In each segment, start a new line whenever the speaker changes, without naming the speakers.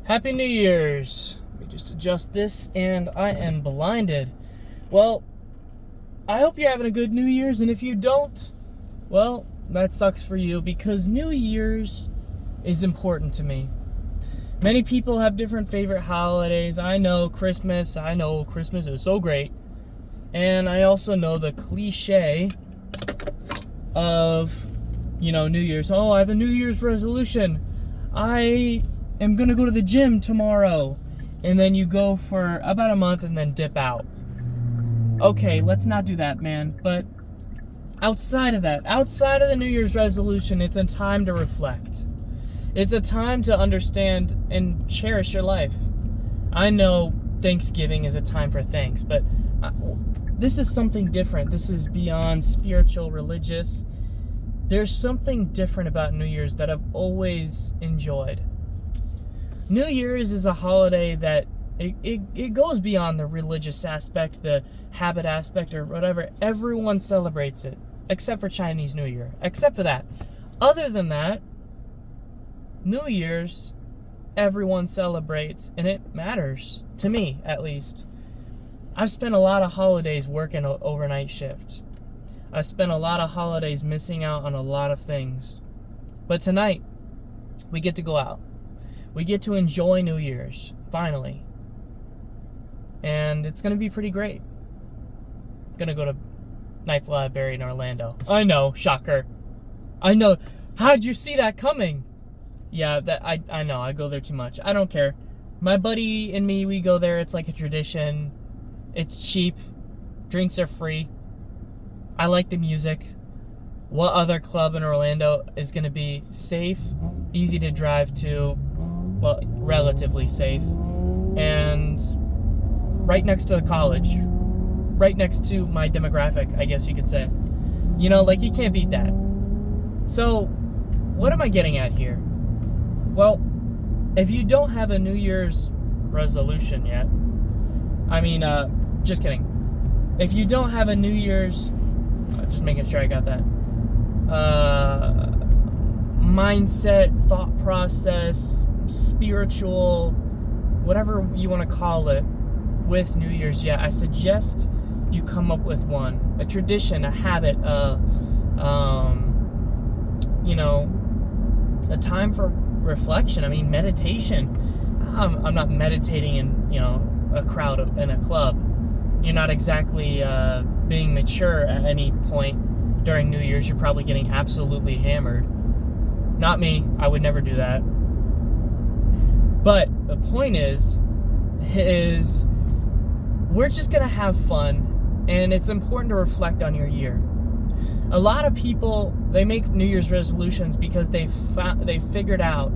Happy New Year's. Let me just adjust this, and I am blinded. Well, I hope you're having a good New Year's, and if you don't, well, that sucks for you, because New Year's is important to me. Many people have different favorite holidays. I know Christmas is so great. And I also know the cliche of, New Year's. Oh, I have a New Year's resolution. I am going to go to the gym tomorrow. And then you go for about a month and then dip out. Okay, let's not do that, man. But outside of the New Year's resolution, it's a time to reflect. It's a time to understand and cherish your life. I know Thanksgiving is a time for thanks, but this is something different. This is beyond spiritual, religious. There's something different about New Year's that I've always enjoyed. New Year's is a holiday that it goes beyond the religious aspect, the habit aspect, or whatever. Everyone celebrates it, except for Chinese New Year. Except for that. Other than that, New Year's, everyone celebrates, and it matters, to me at least. I've spent a lot of holidays working an overnight shift. I've spent a lot of holidays missing out on a lot of things. But tonight, we get to go out. We get to enjoy New Year's, finally. And it's going to be pretty great. I'm going to go to Knights Library in Orlando. I know, shocker. I know. How did you see that coming? Yeah, I know, I go there too much. I don't care. My buddy and me, we go there. It's like a tradition. It's cheap. Drinks are free. I like the music. What other club in Orlando is going to be safe, easy to drive to, well, relatively safe, and right next to the college, right next to my demographic, I guess you could say. You can't beat that. So, what am I getting at here? Well, if you don't have a New Year's resolution yet, just kidding. If you don't have a New Year's, just making sure I got that, mindset, thought process, spiritual, whatever you want to call it, with New Year's yet, I suggest you come up with one. A tradition, a habit, a time for reflection. Meditation. I'm not meditating in, a crowd in a club. You're not exactly being mature at any point during New Year's. You're probably getting absolutely hammered. Not me. I would never do that. But the point is we're just going to have fun, and it's important to reflect on your year. A lot of people, they make New Year's resolutions because they figured out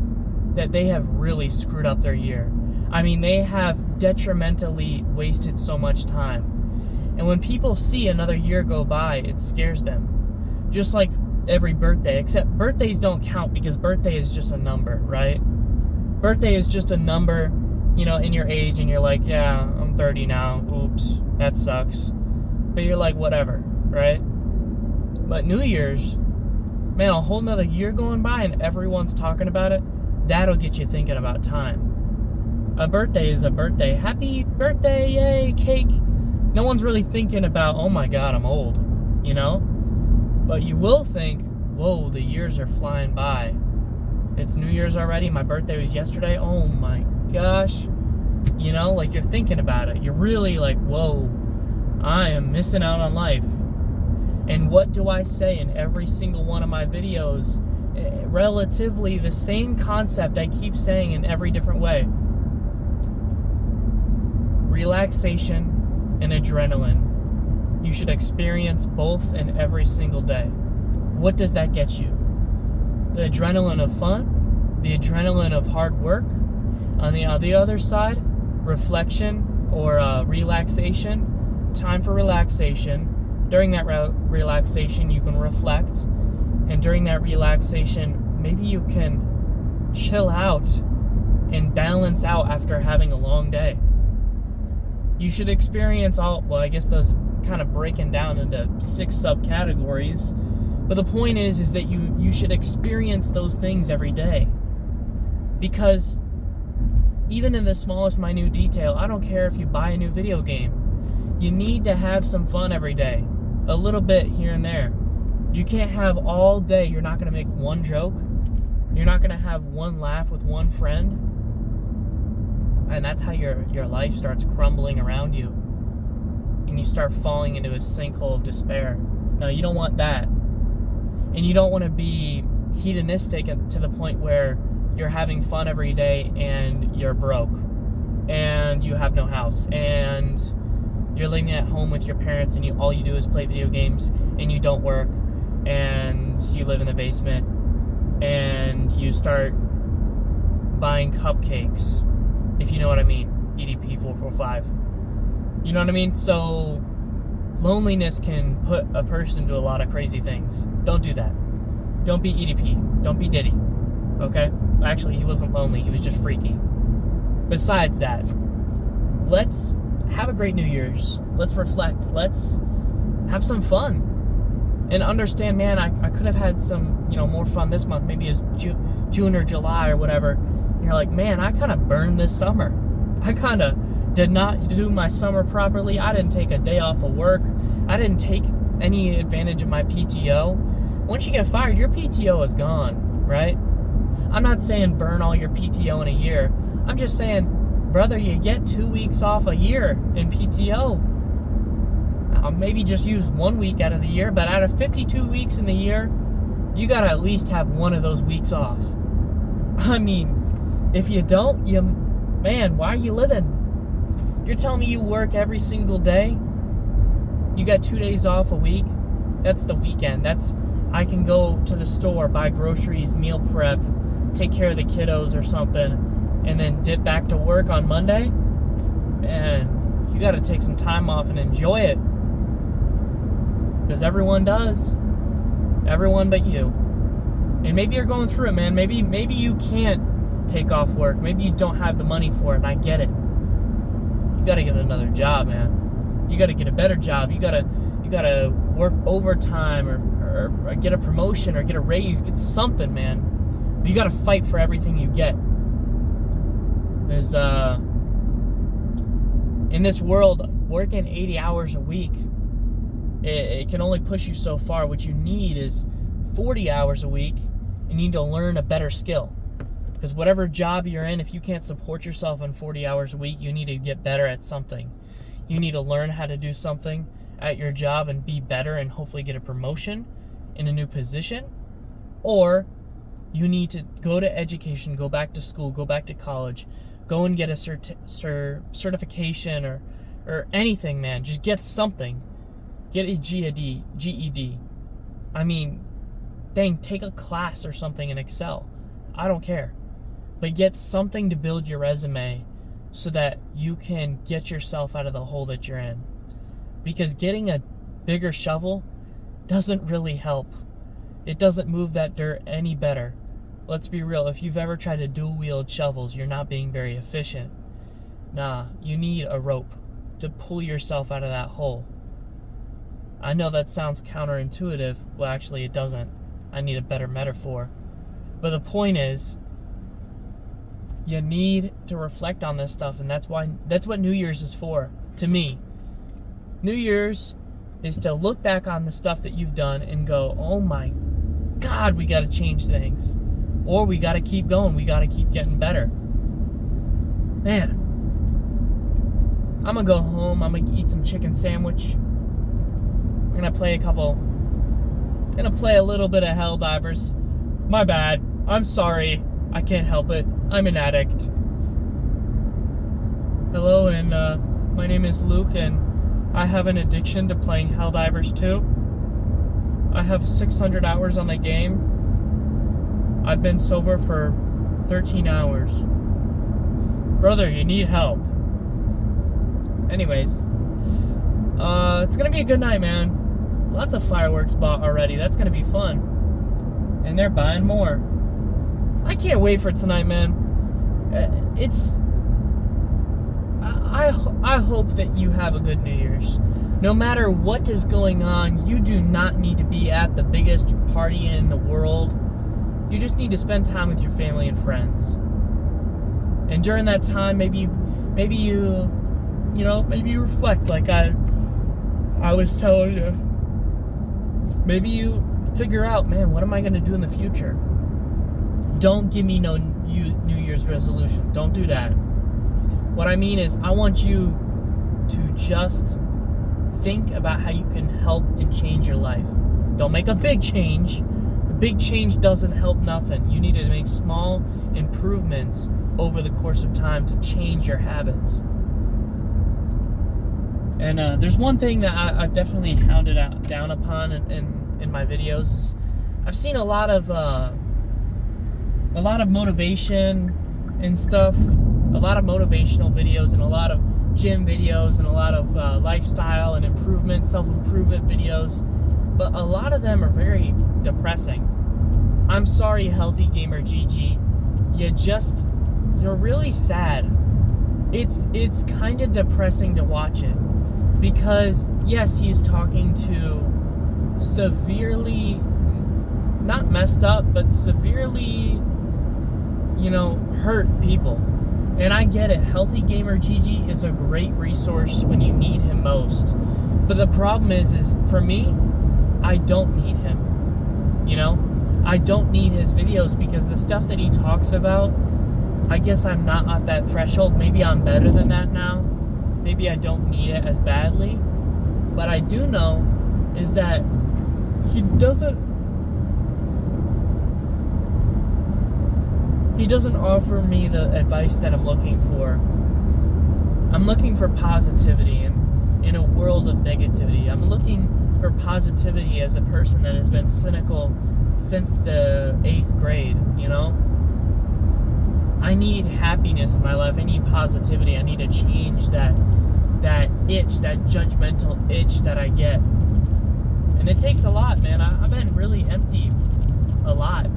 that they have really screwed up their year. They have detrimentally wasted so much time. And when people see another year go by, it scares them. Just like every birthday, except birthdays don't count because birthday is just a number, right? Birthday is just a number, in your age, and you're like, yeah, I'm 30 now. Oops, that sucks. But you're like, whatever, right? But New Year's, man, a whole nother year going by and everyone's talking about it, that'll get you thinking about time. A birthday is a birthday. Happy birthday, yay, cake. No one's really thinking about, oh my God, I'm old, But you will think, whoa, the years are flying by. It's New Year's already. My birthday was yesterday. Oh my gosh. You're thinking about it. You're really like, whoa, I am missing out on life. And what do I say in every single one of my videos? Relatively the same concept I keep saying in every different way. Relaxation and adrenaline. You should experience both in every single day. What does that get you? The adrenaline of fun, the adrenaline of hard work. On the other side, reflection or relaxation, time for relaxation. During that relaxation, you can reflect. And during that relaxation, maybe you can chill out and balance out after having a long day. You should experience I guess those kind of breaking down into 6 subcategories. But the point is that you should experience those things every day. Because Even in the smallest minute detail, I don't care if you buy a new video game. You need to have some fun every day. A little bit here and there. You can't have all day, you're not going to make one joke. You're not going to have one laugh with one friend. And that's how your life starts crumbling around you. And you start falling into a sinkhole of despair. No, you don't want that. And you don't want to be hedonistic to the point where you're having fun every day and you're broke. And you have no house. And you're living at home with your parents and all you do is play video games and you don't work. And you live in the basement. And you start buying cupcakes. If you know what I mean. EDP 445. You know what I mean? So loneliness can put a person to a lot of crazy things. Don't do that. Don't be EDP. Don't be Diddy. Okay? Actually, he wasn't lonely. He was just freaky. Besides that, let's have a great New Year's. Let's reflect. Let's have some fun. And understand, man, I could have had some, more fun this month. Maybe it's June or July or whatever. And you're like, man, I kind of burned this summer. I kind of did not do my summer properly. I didn't take a day off of work. I didn't take any advantage of my PTO. Once you get fired, your PTO is gone, right? I'm not saying burn all your PTO in a year. I'm just saying, brother, you get 2 weeks off a year in PTO. Maybe just use 1 week out of the year, but out of 52 weeks in the year, you gotta at least have one of those weeks off. I mean, if you don't, man, why are you living? You're telling me you work every single day? You got 2 days off a week? That's the weekend. I can go to the store, buy groceries, meal prep, take care of the kiddos or something, and then dip back to work on Monday? Man, you gotta take some time off and enjoy it. Because everyone does. Everyone but you. And maybe you're going through it, man. Maybe you can't take off work. Maybe you don't have the money for it, and I get it. You gotta get another job, man. You gotta get a better job. You gotta work overtime or get a promotion or get a raise. Get something, man. But you gotta fight for everything you get. Because in this world, working 80 hours a week, it can only push you so far. What you need is 40 hours a week. You need to learn a better skill. Because whatever job you're in, if you can't support yourself on 40 hours a week, you need to get better at something. You need to learn how to do something at your job and be better and hopefully get a promotion in a new position. Or you need to go to education, go back to school, go back to college, go and get a certification or anything, man. Just get something. Get a GED. I mean, dang, take a class or something in Excel. I don't care. But get something to build your resume so that you can get yourself out of the hole that you're in. Because getting a bigger shovel doesn't really help. It doesn't move that dirt any better. Let's be real. If you've ever tried to dual-wield shovels, you're not being very efficient. Nah, you need a rope to pull yourself out of that hole. I know that sounds counterintuitive. Well, actually, it doesn't. I need a better metaphor. But the point is, you need to reflect on this stuff, and that's what New Year's is for, to me. New Year's is to look back on the stuff that you've done and go, oh my God, we got to change things. Or we got to keep going. We got to keep getting better. Man, I'm going to go home. I'm going to eat some chicken sandwich. I'm going to play a little bit of Helldivers. My bad. I'm sorry. I can't help it. I'm an addict. Hello, and my name is Luke, and I have an addiction to playing Helldivers 2. I have 600 hours on the game. I've been sober for 13 hours. Brother, you need help. Anyways, it's gonna be a good night, man. Lots of fireworks bought already. That's gonna be fun. And they're buying more. I can't wait for tonight, man. I hope that you have a good New Year's. No matter what is going on, you do not need to be at the biggest party in the world. You just need to spend time with your family and friends. And during that time, maybe you reflect like I was telling you. Maybe you figure out, man, what am I going to do in the future? Don't give me no New Year's resolution. Don't do that. What I mean is, I want you to just think about how you can help and change your life. Don't make a big change. A big change doesn't help nothing. You need to make small improvements over the course of time to change your habits. And there's one thing that I've definitely hounded down upon in my videos. Is I've seen a lot of motivation and stuff, a lot of motivational videos, and a lot of gym videos, and a lot of lifestyle and improvement, self-improvement videos, but a lot of them are very depressing. I'm sorry, Healthy Gamer GG, you're really sad. It's kind of depressing to watch it, because yes, he's talking to severely, not messed up, but severely, hurt people. And I get it. Healthy Gamer GG is a great resource when you need him most. But the problem is for me, I don't need him. I don't need his videos, because the stuff that he talks about, I guess I'm not at that threshold. Maybe I'm better than that now. Maybe I don't need it as badly. But I do know is that he doesn't offer me the advice that I'm looking for. I'm looking for positivity in a world of negativity. I'm looking for positivity as a person that has been cynical since the 8th grade, I need happiness in my life. I need positivity. I need to change that itch, that judgmental itch that I get. And it takes a lot, man. I've been really empty a lot,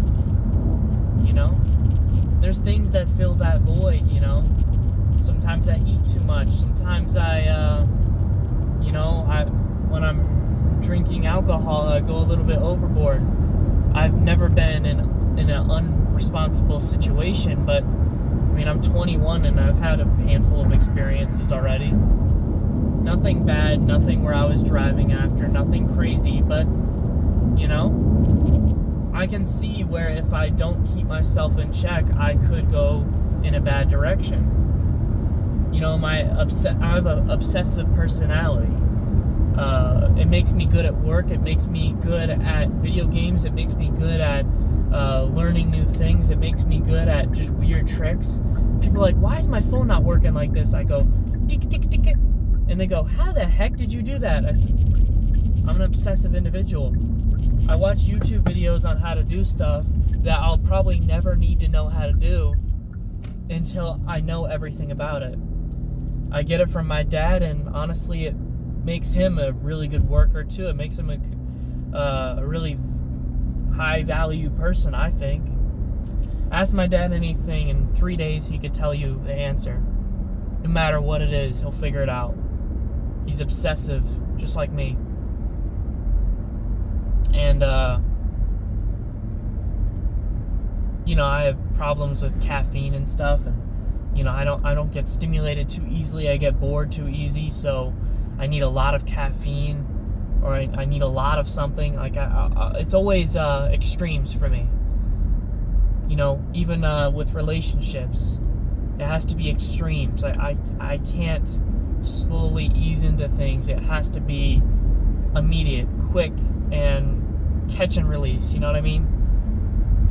There's things that fill that void, Sometimes I eat too much. Sometimes when I'm drinking alcohol, I go a little bit overboard. I've never been in an unresponsible situation, but I'm 21 and I've had a handful of experiences already. Nothing bad, nothing where I was driving after, nothing crazy, but I can see where if I don't keep myself in check, I could go in a bad direction. I have an obsessive personality. It makes me good at work. It makes me good at video games. It makes me good at learning new things. It makes me good at just weird tricks. People are like, why is my phone not working like this? I go, tick, tick, tick, and they go, how the heck did you do that? I said, I'm an obsessive individual. I watch YouTube videos on how to do stuff that I'll probably never need to know how to do until I know everything about it. I get it from my dad, and honestly, it makes him a really good worker too. It makes him a really high-value person, I think. Ask my dad anything, in 3 days he could tell you the answer. No matter what it is, he'll figure it out. He's obsessive, just like me. And, I have problems with caffeine and stuff, and, I don't get stimulated too easily. I get bored too easy, so I need a lot of caffeine, or I need a lot of something. Like, it's always extremes for me. Even with relationships, it has to be extremes. I can't slowly ease into things. It has to be immediate, quick, and catch and release, you know what I mean?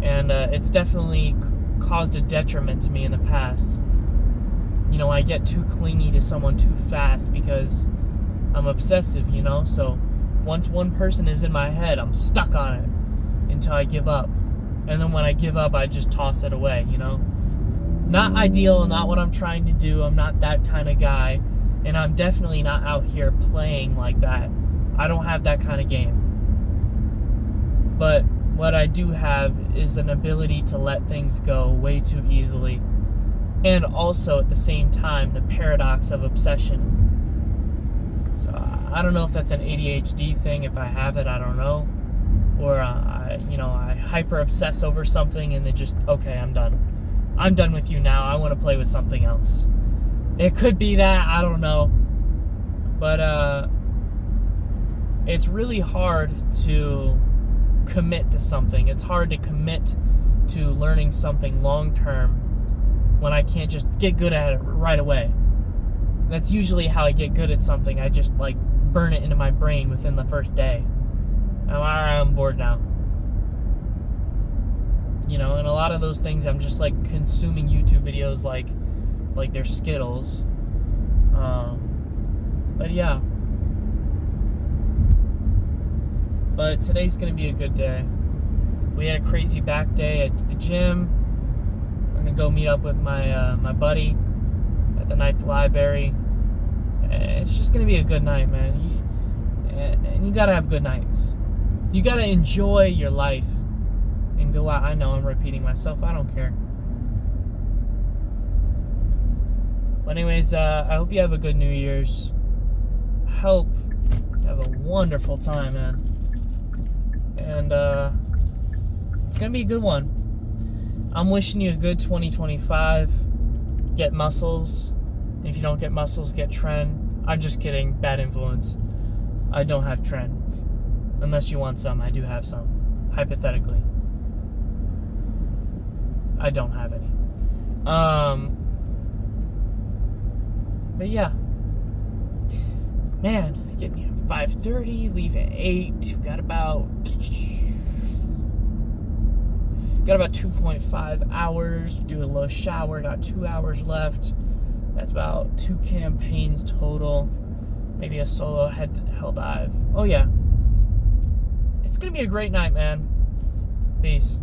And it's definitely caused a detriment to me in the past. I get too clingy to someone too fast because I'm obsessive, so once one person is in my head, I'm stuck on it until I give up. And then when I give up, I just toss it away, Not ideal, not what I'm trying to do. I'm not that kind of guy, and I'm definitely not out here playing like that. I don't have that kind of game. But what I do have is an ability to let things go way too easily. And also, at the same time, the paradox of obsession. So, I don't know if that's an ADHD thing. If I have it, I don't know. Or, I hyper-obsess over something and then just, okay, I'm done. I'm done with you now. I want to play with something else. It could be that, I don't know. But it's really hard to commit to something. It's hard to commit to learning something long term when I can't just get good at it right away. That's usually how I get good at something. I just like burn it into my brain within the first day. I'm bored now. You know, and a lot of those things I'm just like consuming YouTube videos like they're Skittles. But yeah. But today's gonna be a good day. We had a crazy back day at the gym. I'm gonna go meet up with my my buddy at the Knights Library. It's just gonna be a good night, man. And you gotta have good nights. You gotta enjoy your life and go out. I know I'm repeating myself. I don't care. But anyways, I hope you have a good New Year's. I hope you have a wonderful time, man. And it's gonna be a good one. I'm wishing you a good 2025. Get muscles. If you don't get muscles, get Tren. I'm just kidding. Bad influence. I don't have Tren. Unless you want some, I do have some. Hypothetically. I don't have any. But yeah. Man, getting here at 5:30, leave at 8. Got about 2.5 hours. Do a little shower. Got 2 hours left. That's about 2 campaigns total. Maybe a solo hell dive. Oh yeah. It's gonna be a great night, man. Peace.